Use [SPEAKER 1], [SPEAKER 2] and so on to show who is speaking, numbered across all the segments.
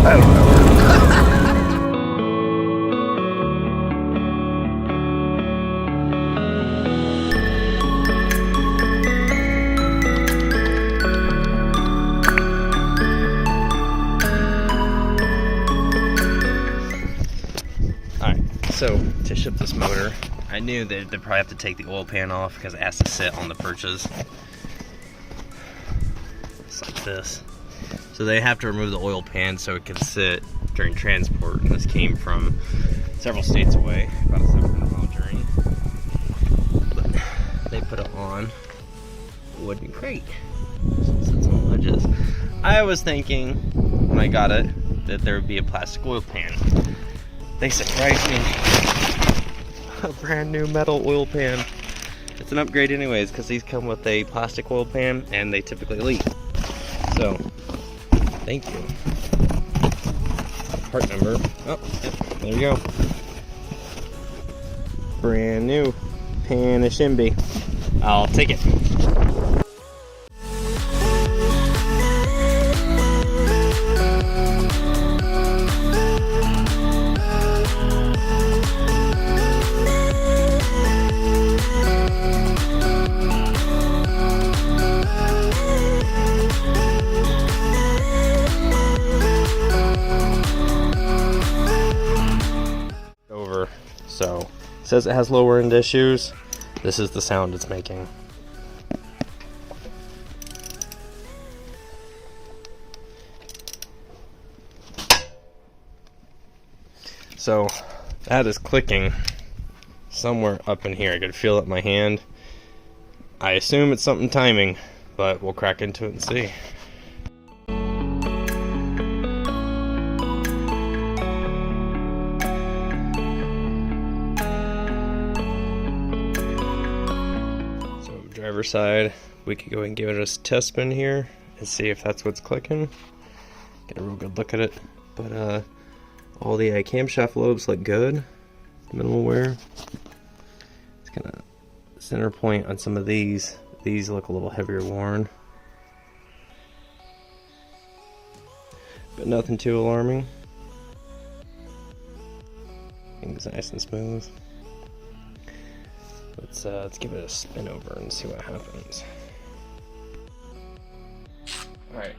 [SPEAKER 1] I don't know. Alright, so to ship this motor, I knew that they'd probably have to take the oil pan off because it has to sit on the perches. It's like this. So they have to remove the oil pan so it can sit during transport, and this came from several states away, about a 700-mile journey. But they put it on a wooden crate, so it sits on ledges. I was thinking, when I got it, that there would be a plastic oil pan. They surprised me. A brand new metal oil pan. It's an upgrade anyways, because these come with a plastic oil pan, and they typically leak. So, thank you. Part number. Oh, yep, there you go. Brand new Panashimbi. I'll take it. So, it says it has lower end issues. This is the sound it's making. So, that is clicking somewhere up in here. I could feel it in my hand. I assume it's something timing, but we'll crack into it and see. Driver's side, we could go and give it a test spin here and see if that's what's clicking. Get a real good look at it. But all the camshaft lobes look good, minimal wear. It's kind of center point on some of these. These look a little heavier worn, but nothing too alarming. Things nice and smooth. Let's give it a spin over and see what happens. Alright,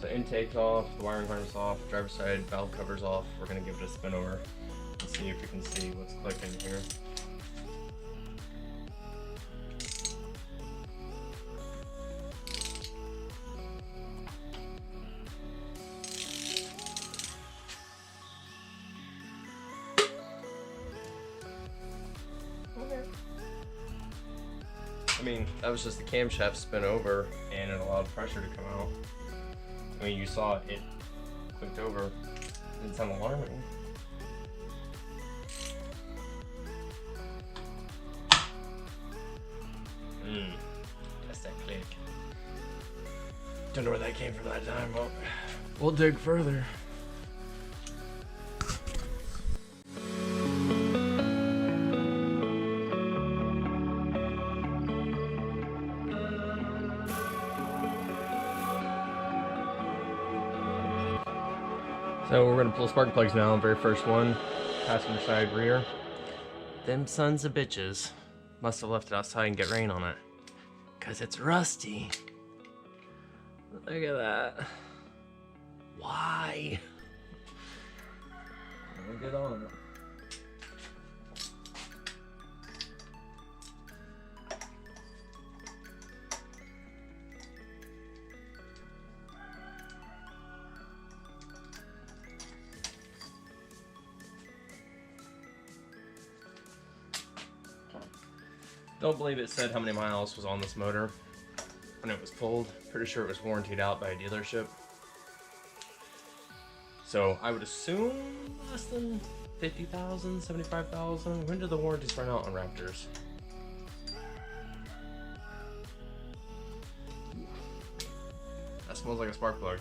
[SPEAKER 1] so intake's off, the wiring harness off, driver's side valve cover's off. We're going to give it a spin over and see if we can see what's clicking here. I mean, that was just the camshaft spin over and it allowed pressure to come out. I mean, you saw it clicked over. It didn't sound alarming. That's that click. Don't know where that came from that time, but we'll dig further. So we're gonna pull spark plugs now, very first one, passenger side rear. Them sons of bitches must have left it outside and get rain on it, cause it's rusty. Look at that. Why? We'll get on it. Don't believe it said how many miles was on this motor when it was pulled. Pretty sure it was warrantied out by a dealership. So I would assume less than 50,000, 75,000. When do the warranties run out on Raptors? That smells like a spark plug.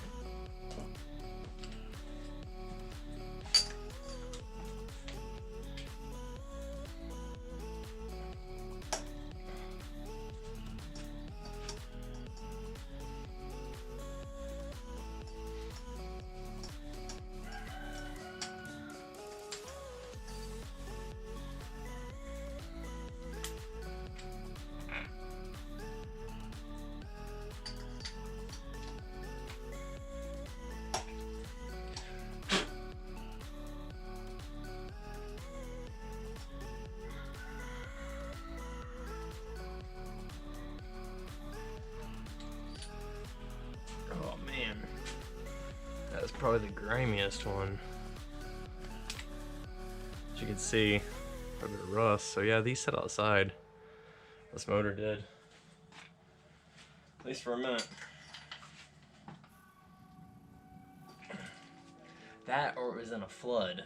[SPEAKER 1] probably the grimiest one. As you can see, quite a bit of rust. So yeah, these sit outside. This motor did. At least for a minute. That or it was in a flood.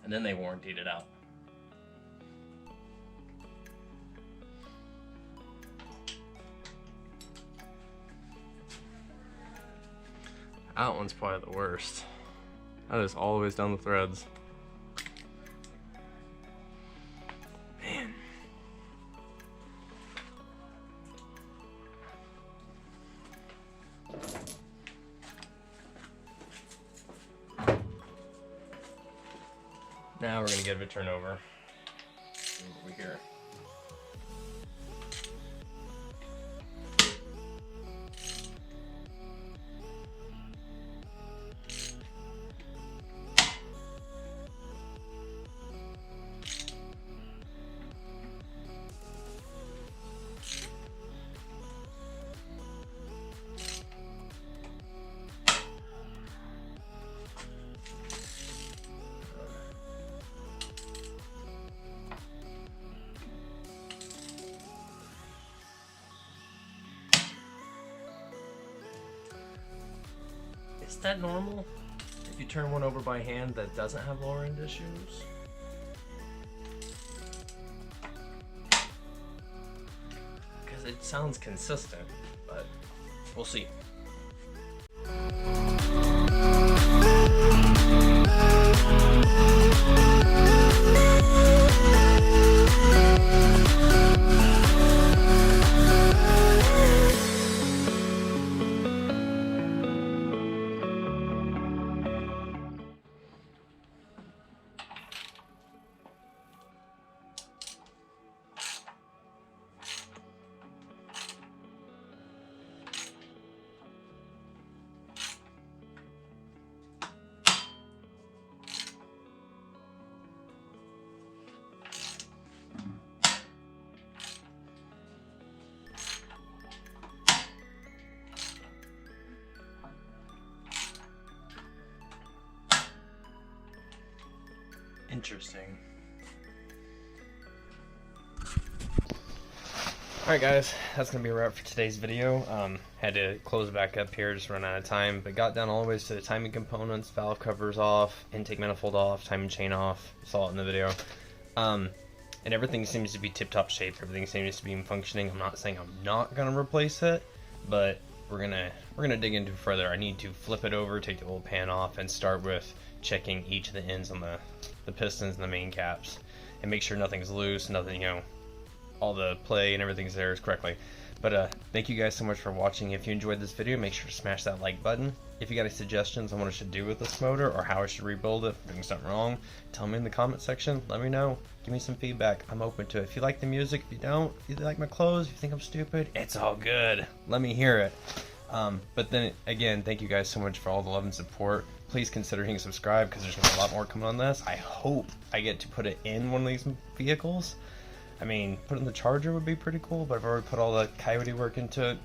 [SPEAKER 1] And then they warrantied it out. That one's probably the worst. That is all the way down the threads. Man. Now we're gonna give it a turn over. See what we hear. Is that normal? If you turn one over by hand that doesn't have lower end issues? Because it sounds consistent, but we'll see. Interesting. Alright guys, that's going to be a wrap for today's video. Had to close back up here, just run out of time, but got down all the way to the timing components, valve covers off, intake manifold off, timing chain off, saw it in the video. And everything seems to be tip-top shape, everything seems to be functioning. I'm not saying I'm not going to replace it, but we're gonna dig into it further. I need to flip it over, take the old pan off, and start with checking each of the ends on the pistons and the main caps, and make sure nothing's loose, nothing, you know, all the play and everything's there is correctly. But thank you guys so much for watching. If you enjoyed this video, make sure to smash that like button. If you got any suggestions on what I should do with this motor or how I should rebuild it, if I'm doing something wrong, tell me in the comment section. Let me know. Give me some feedback. I'm open to it. If you like the music, if you don't, if you like my clothes, if you think I'm stupid, it's all good. Let me hear it. But then again, thank you guys so much for all the love and support. Please consider hitting subscribe, because there's going to be a lot more coming on this. I hope I get to put it in one of these vehicles. I mean, putting the Charger would be pretty cool, but I've already put all the Coyote work into it.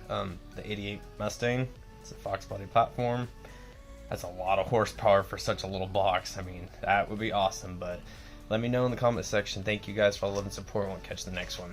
[SPEAKER 1] The 88 Mustang, it's a Fox body platform. That's a lot of horsepower for such a little box. I mean, that would be awesome, but let me know in the comment section. Thank you guys for all the love and support. We'll catch the next one.